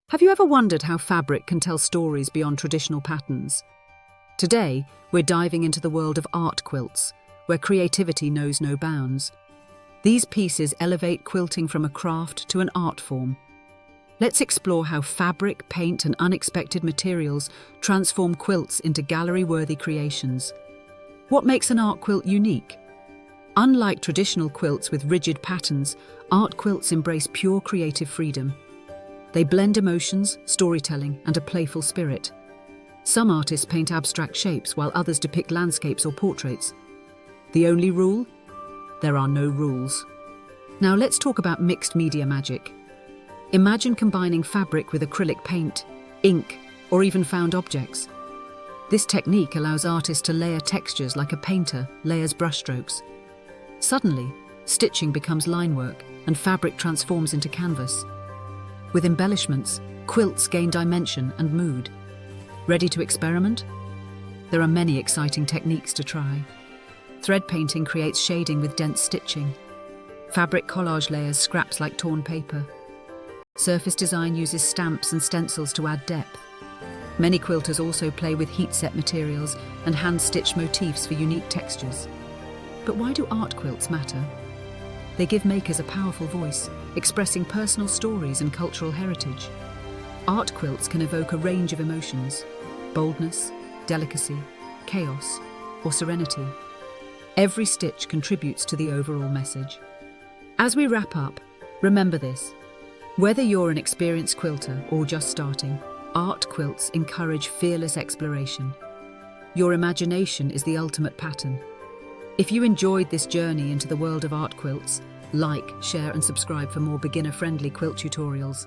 Have you ever wondered how fabric can tell stories beyond traditional patterns? Today, we're diving into the world of art quilts, where creativity knows no bounds. These pieces elevate quilting from a craft to an art form. Let's explore how fabric, paint, and unexpected materials transform quilts into gallery-worthy creations. What makes an art quilt unique? Unlike traditional quilts with rigid patterns, art quilts embrace pure creative freedom. They blend emotions, storytelling, and a playful spirit. Some artists paint abstract shapes while others depict landscapes or portraits. The only rule? There are no rules. Now let's talk about mixed media magic. Imagine combining fabric with acrylic paint, ink, or even found objects. This technique allows artists to layer textures like a painter layers brushstrokes. Suddenly, stitching becomes line work and fabric transforms into canvas. With embellishments, quilts gain dimension and mood. Ready to experiment? There are many exciting techniques to try. Thread painting creates shading with dense stitching. Fabric collage layers scraps like torn paper. Surface design uses stamps and stencils to add depth. Many quilters also play with heat-set materials and hand-stitched motifs for unique textures. But why do art quilts matter? They give makers a powerful voice, expressing personal stories and cultural heritage. Art quilts can evoke a range of emotions: boldness, delicacy, chaos, or serenity. Every stitch contributes to the overall message. As we wrap up, remember this: whether you're an experienced quilter or just starting, art quilts encourage fearless exploration. Your imagination is the ultimate pattern. If you enjoyed this journey into the world of art quilts, like, share and subscribe for more beginner-friendly quilt tutorials.